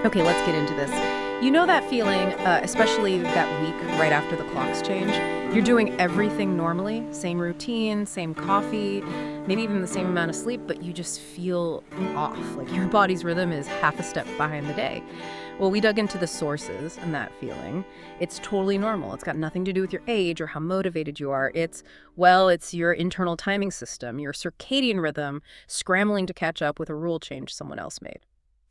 Okay, let's get into this. You know that feeling, especially that week right after the clocks change? You're doing everything normally, same routine, same coffee, maybe even the same amount of sleep, but you just feel off, like your body's rhythm is half a step behind the day. Well, we dug into the sources and that feeling. It's totally normal. It's got nothing to do with your age or how motivated you are. It's your internal timing system, your circadian rhythm, scrambling to catch up with a rule change someone else made.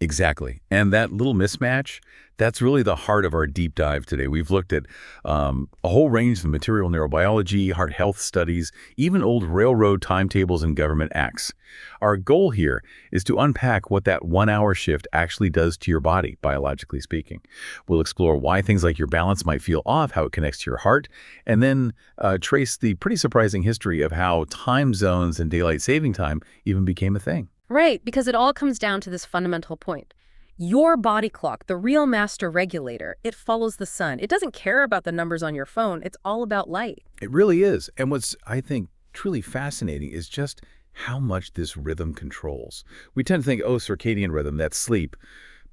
Exactly. And that little mismatch, that's really the heart of our deep dive today. We've looked at a whole range of material neurobiology, heart health studies, even old railroad timetables and government acts. Our goal here is to unpack what that 1 hour shift actually does to your body, biologically speaking. We'll explore why things like your balance might feel off, how it connects to your heart, and then trace the pretty surprising history of how time zones and daylight saving time even became a thing. Right, because it all comes down to this fundamental point. Your body clock, the real master regulator, it follows the sun. It doesn't care about the numbers on your phone. It's all about light. It really is. And what's, I think, truly fascinating is just how much this rhythm controls. We tend to think, oh, circadian rhythm, that's sleep,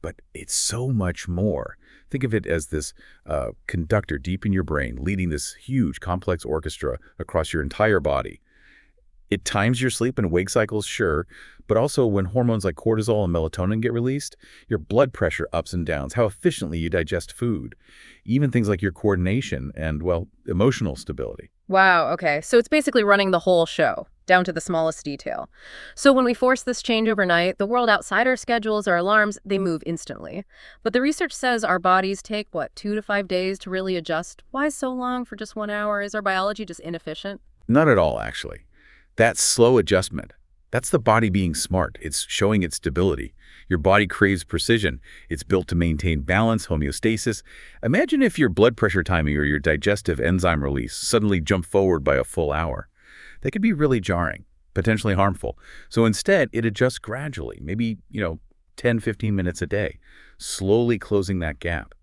but it's so much more. Think of it as this conductor deep in your brain, leading this huge, complex orchestra across your entire body. It times your sleep and wake cycles, sure, but also when hormones like cortisol and melatonin get released, your blood pressure ups and downs, how efficiently you digest food, even things like your coordination and, well, emotional stability. Wow, okay. So it's basically running the whole show, down to the smallest detail. So when we force this change overnight, the world outside our schedules, our alarms, they move instantly. But the research says our bodies take, 2 to 5 days to really adjust. Why so long for just 1 hour? Is our biology just inefficient? Not at all, actually. That slow adjustment, that's the body being smart. It's showing its stability. Your body craves precision. It's built to maintain balance, homeostasis. Imagine if your blood pressure timing or your digestive enzyme release suddenly jumped forward by a full hour. That could be really jarring, potentially harmful. So instead, it adjusts gradually, maybe, 10, 15 minutes a day, slowly closing that gap.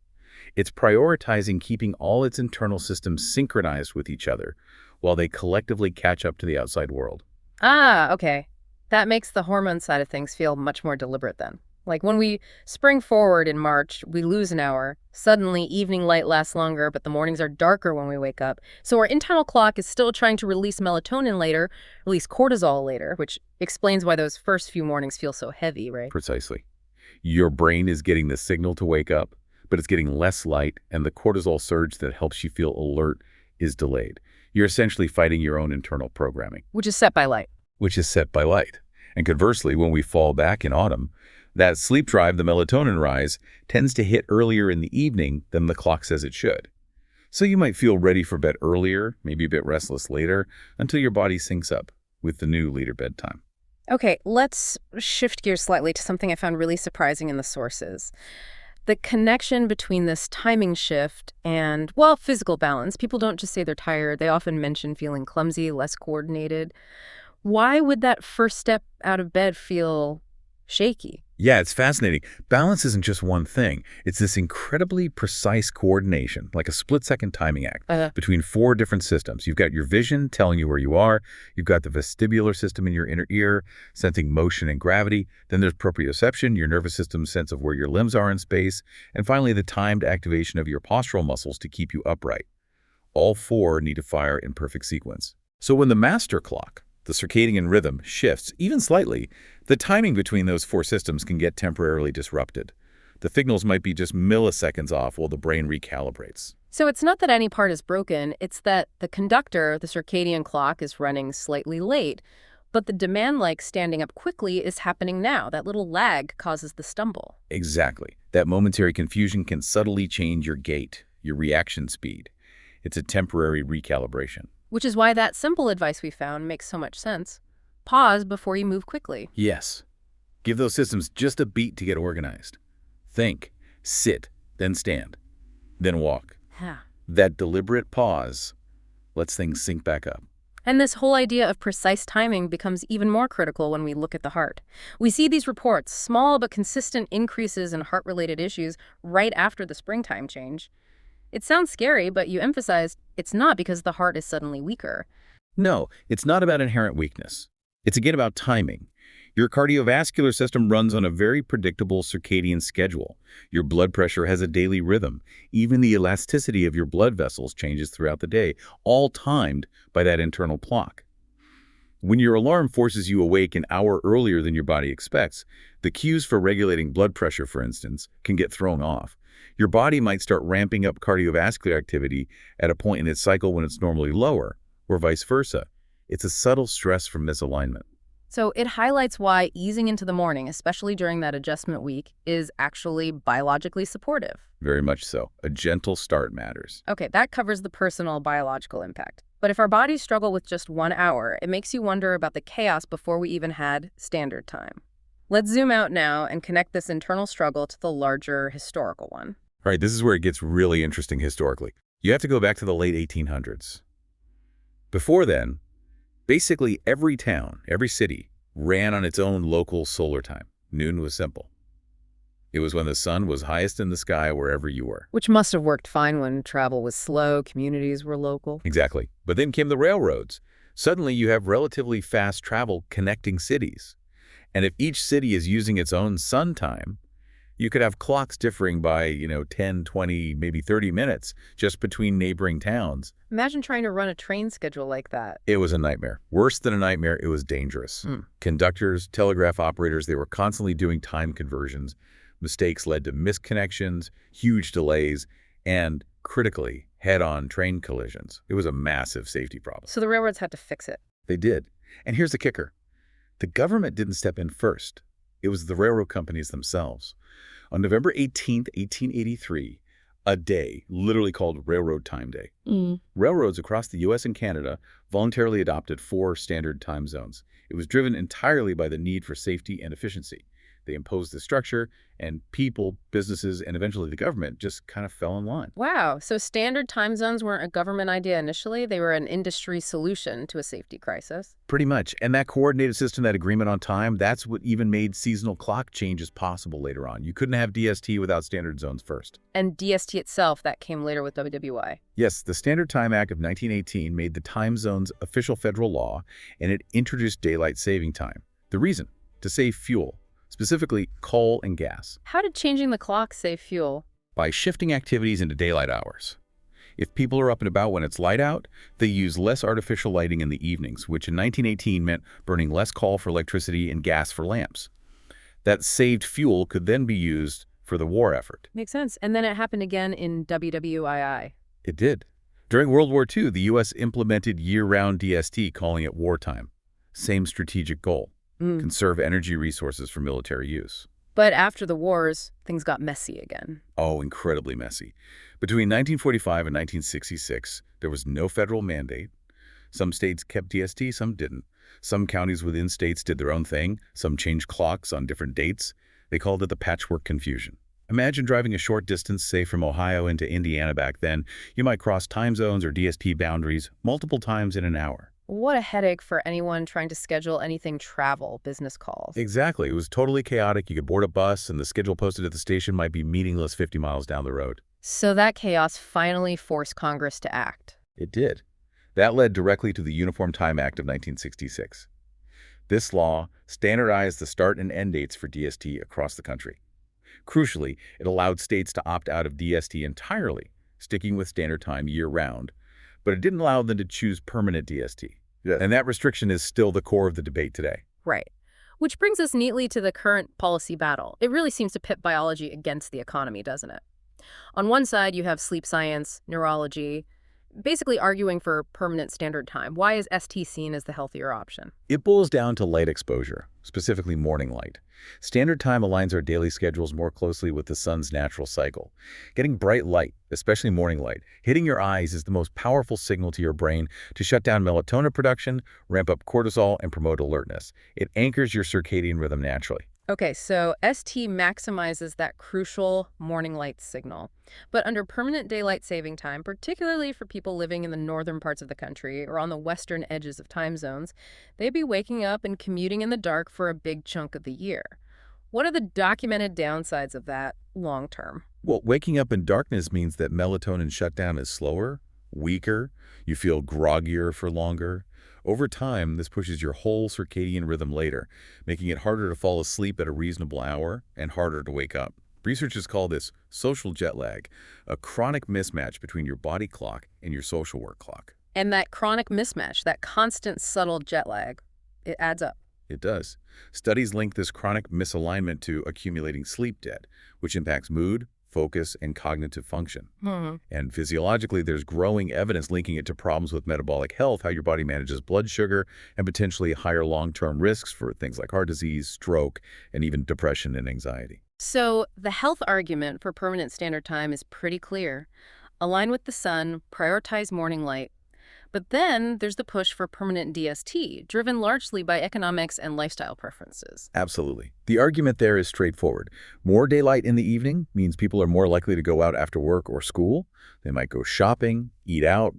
It's prioritizing keeping all its internal systems synchronized with each other while they collectively catch up to the outside world. Ah, okay. That makes the hormone side of things feel much more deliberate then. Like when we spring forward in March, we lose an hour. Suddenly, evening light lasts longer, but the mornings are darker when we wake up. So our internal clock is still trying to release melatonin later, release cortisol later, which explains why those first few mornings feel so heavy, right? Precisely. Your brain is getting the signal to wake up, but it's getting less light, and the cortisol surge that helps you feel alert is delayed. You're essentially fighting your own internal programming. Which is set by light. Which is set by light. And conversely, when we fall back in autumn, that sleep drive, the melatonin rise, tends to hit earlier in the evening than the clock says it should. So you might feel ready for bed earlier, maybe a bit restless later, until your body syncs up with the new later bedtime. Okay, let's shift gears slightly to something I found really surprising in the sources. The connection between this timing shift and, physical balance. People don't just say they're tired. They often mention feeling clumsy, less coordinated. Why would that first step out of bed feel shaky? Yeah, it's fascinating. Balance isn't just one thing. It's this incredibly precise coordination, like a split-second timing act, between four different systems. You've got your vision telling you where you are. You've got the vestibular system in your inner ear, sensing motion and gravity. Then there's proprioception, your nervous system's sense of where your limbs are in space. And finally, the timed activation of your postural muscles to keep you upright. All four need to fire in perfect sequence. So when the master clock, the circadian rhythm, shifts, even slightly, the timing between those four systems can get temporarily disrupted. The signals might be just milliseconds off while the brain recalibrates. So it's not that any part is broken, it's that the conductor, the circadian clock, is running slightly late. But the demand like standing up quickly is happening now. That little lag causes the stumble. Exactly. That momentary confusion can subtly change your gait, your reaction speed. It's a temporary recalibration. Which is why that simple advice we found makes so much sense. Pause before you move quickly. Yes. Give those systems just a beat to get organized. Think, sit, then stand, then walk. Yeah. That deliberate pause lets things sync back up. And this whole idea of precise timing becomes even more critical when we look at the heart. We see these reports, small but consistent increases in heart-related issues right after the springtime change. It sounds scary, but you emphasized it's not because the heart is suddenly weaker. No, it's not about inherent weakness. It's again about timing. Your cardiovascular system runs on a very predictable circadian schedule. Your blood pressure has a daily rhythm. Even the elasticity of your blood vessels changes throughout the day, all timed by that internal clock. When your alarm forces you awake an hour earlier than your body expects, the cues for regulating blood pressure, for instance, can get thrown off. Your body might start ramping up cardiovascular activity at a point in its cycle when it's normally lower, or vice versa. It's a subtle stress from misalignment. So it highlights why easing into the morning, especially during that adjustment week, is actually biologically supportive. Very much so. A gentle start matters. Okay, that covers the personal biological impact. But if our bodies struggle with just 1 hour, it makes you wonder about the chaos before we even had standard time. Let's zoom out now and connect this internal struggle to the larger historical one. All right, this is where it gets really interesting historically. You have to go back to the late 1800s. Before then, basically every town, every city, ran on its own local solar time. Noon was simple. It was when the sun was highest in the sky wherever you were. Which must have worked fine when travel was slow, communities were local. Exactly. But then came the railroads. Suddenly you have relatively fast travel connecting cities. And if each city is using its own sun time, you could have clocks differing by, 10, 20, maybe 30 minutes just between neighboring towns. Imagine trying to run a train schedule like that. It was a nightmare. Worse than a nightmare, it was dangerous. Conductors, telegraph operators, they were constantly doing time conversions. Mistakes led to misconnections, huge delays, and, critically, head-on train collisions. It was a massive safety problem. So the railroads had to fix it. They did. And here's the kicker. The government didn't step in first. It was the railroad companies themselves. On November 18th, 1883, a day, literally called Railroad Time Day, railroads across the U.S. and Canada voluntarily adopted 4 standard time zones. It was driven entirely by the need for safety and efficiency. They imposed the structure, and people, businesses, and eventually the government just kind of fell in line. Wow, so standard time zones weren't a government idea initially, they were an industry solution to a safety crisis. Pretty much. And that coordinated system, that agreement on time, that's what even made seasonal clock changes possible later on. You couldn't have DST without standard zones first. And DST itself, that came later with WWI. Yes, the Standard Time Act of 1918 made the time zones official federal law, and it introduced daylight saving time. The reason? To save fuel. Specifically coal and gas. How did changing the clock save fuel? By shifting activities into daylight hours. If people are up and about when it's light out, they use less artificial lighting in the evenings, which in 1918 meant burning less coal for electricity and gas for lamps. That saved fuel could then be used for the war effort. Makes sense. And then it happened again in WWII. It did. During World War II, the U.S. implemented year-round DST, calling it wartime. Same strategic goal. Conserve energy resources for military use. But after the wars, things got messy again. Oh, incredibly messy. Between 1945 and 1966, there was no federal mandate. Some states kept DST, some didn't. Some counties within states did their own thing. Some changed clocks on different dates. They called it the patchwork confusion. Imagine driving a short distance, say from Ohio into Indiana back then. You might cross time zones or DST boundaries multiple times in an hour. What a headache for anyone trying to schedule anything travel, business calls. Exactly. It was totally chaotic. You could board a bus, and the schedule posted at the station might be meaningless 50 miles down the road. So that chaos finally forced Congress to act. It did. That led directly to the Uniform Time Act of 1966. This law standardized the start and end dates for DST across the country. Crucially, it allowed states to opt out of DST entirely, sticking with standard time year-round, but it didn't allow them to choose permanent DST. Yes. And that restriction is still the core of the debate today. Right. Which brings us neatly to the current policy battle. It really seems to pit biology against the economy, doesn't it? On one side, you have sleep science, neurology, basically arguing for permanent standard time. Why is ST seen as the healthier option? It boils down to light exposure, specifically morning light. Standard time aligns our daily schedules more closely with the sun's natural cycle. Getting bright light, especially morning light, hitting your eyes is the most powerful signal to your brain to shut down melatonin production, ramp up cortisol, and promote alertness. It anchors your circadian rhythm naturally. Okay, so ST maximizes that crucial morning light signal. But under permanent daylight saving time, particularly for people living in the northern parts of the country or on the western edges of time zones, they'd be waking up and commuting in the dark for a big chunk of the year. What are the documented downsides of that long term? Well, waking up in darkness means that melatonin shutdown is slower, weaker, you feel groggier for longer. Over time, this pushes your whole circadian rhythm later, making it harder to fall asleep at a reasonable hour and harder to wake up. Researchers call this social jet lag, a chronic mismatch between your body clock and your social work clock. And that chronic mismatch, that constant subtle jet lag, it adds up. It does. Studies link this chronic misalignment to accumulating sleep debt, which impacts mood, focus, and cognitive function. And physiologically, there's growing evidence linking it to problems with metabolic health, how your body manages blood sugar, and potentially higher long-term risks for things like heart disease, stroke, and even depression and anxiety. So the health argument for permanent standard time is pretty clear. Align with the sun, prioritize morning light. But then there's the push for permanent DST, driven largely by economics and lifestyle preferences. Absolutely. The argument there is straightforward. More daylight in the evening means people are more likely to go out after work or school. They might go shopping, eat out,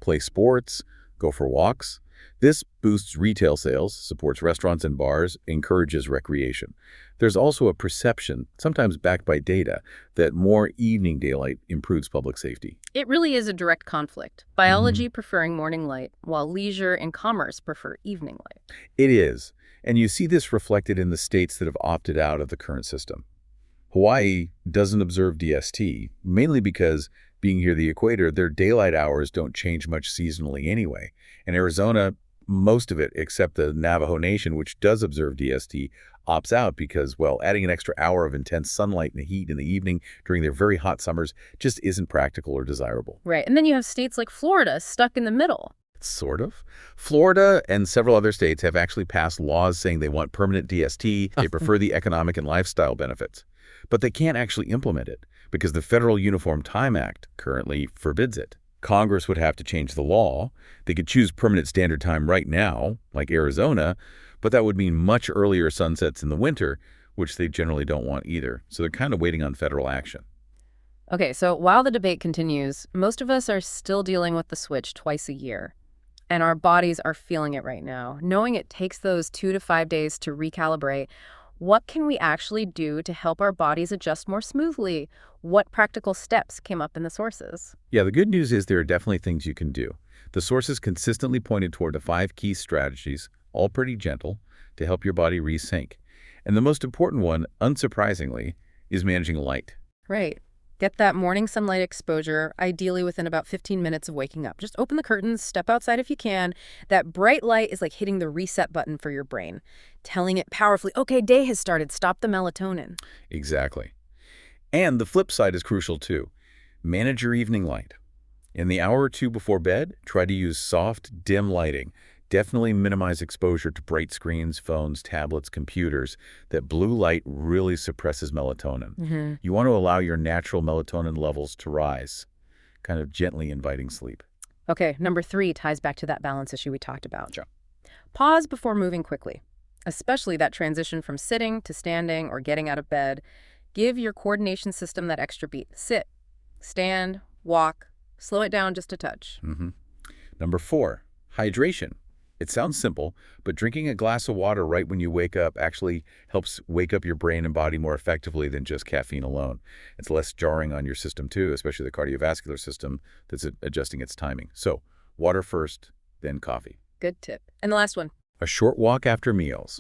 play sports, go for walks. This boosts retail sales, supports restaurants and bars, encourages recreation. There's also a perception, sometimes backed by data, that more evening daylight improves public safety. It really is a direct conflict. Biology preferring morning light, while leisure and commerce prefer evening light. It is, and you see this reflected in the states that have opted out of the current system. Hawaii doesn't observe DST, mainly because, being near the equator, their daylight hours don't change much seasonally anyway. And Arizona, most of it, except the Navajo Nation, which does observe DST, opts out because, well, adding an extra hour of intense sunlight and heat in the evening during their very hot summers just isn't practical or desirable. Right, and then you have states like Florida stuck in the middle. Sort of. Florida and several other states have actually passed laws saying they want permanent DST. They prefer the economic and lifestyle benefits. But they can't actually implement it because the Federal Uniform Time Act currently forbids it. Congress would have to change the law. They could choose permanent standard time right now, like Arizona, but that would mean much earlier sunsets in the winter, which they generally don't want either. So they're kind of waiting on federal action. Okay, so while the debate continues, most of us are still dealing with the switch twice a year. And our bodies are feeling it right now. Knowing it takes those 2 to 5 days to recalibrate, what can we actually do to help our bodies adjust more smoothly? What practical steps came up in the sources? Yeah, the good news is there are definitely things you can do. The sources consistently pointed toward the 5 key strategies, all pretty gentle, to help your body resync. And the most important one, unsurprisingly, is managing light. Right. Get that morning sunlight exposure, ideally within about 15 minutes of waking up. Just open the curtains, step outside if you can. That bright light is like hitting the reset button for your brain, telling it powerfully, okay, day has started, stop the melatonin. Exactly. And the flip side is crucial too. Manage your evening light. In the hour or two before bed, try to use soft, dim lighting. Definitely minimize exposure to bright screens, phones, tablets, computers. That blue light really suppresses melatonin. You want to allow your natural melatonin levels to rise, kind of gently inviting sleep. Okay, number 3 ties back to that balance issue we talked about. Sure. Pause before moving quickly, especially that transition from sitting to standing or getting out of bed. Give your coordination system that extra beat. Sit, stand, walk, slow it down just a touch. Number 4, hydration. It sounds simple, but drinking a glass of water right when you wake up actually helps wake up your brain and body more effectively than just caffeine alone. It's less jarring on your system too, especially the cardiovascular system that's adjusting its timing. So, water first, then coffee. Good tip. And the last one. A short walk after meals.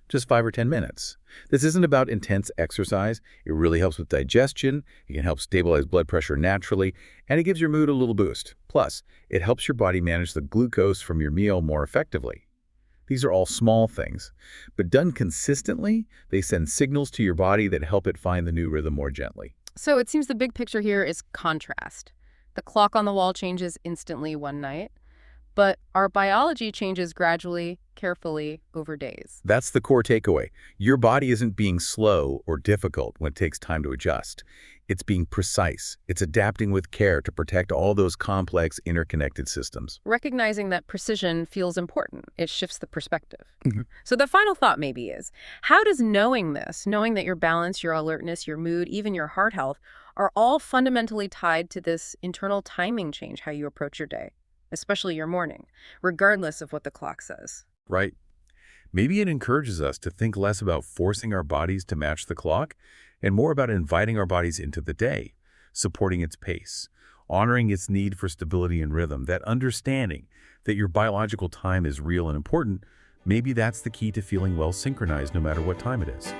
Just 5 or 10 minutes. This isn't about intense exercise. It really helps with digestion. It can help stabilize blood pressure naturally, and it gives your mood a little boost. Plus, it helps your body manage the glucose from your meal more effectively. These are all small things, but done consistently, they send signals to your body that help it find the new rhythm more gently. So it seems the big picture here is contrast. The clock on the wall changes instantly one night, but our biology changes gradually, carefully, over days. That's the core takeaway. Your body isn't being slow or difficult when it takes time to adjust. It's being precise. It's adapting with care to protect all those complex, interconnected systems. Recognizing that precision feels important, it shifts the perspective. So the final thought maybe is, how does knowing this, knowing that your balance, your alertness, your mood, even your heart health, are all fundamentally tied to this internal timing change, how you approach your day, especially your morning, regardless of what the clock says? Right. Maybe it encourages us to think less about forcing our bodies to match the clock and more about inviting our bodies into the day, supporting its pace. honoring its need for stability and rhythm, that understanding that your biological time is real and important, maybe that's the key to feeling well synchronized no matter what time it is.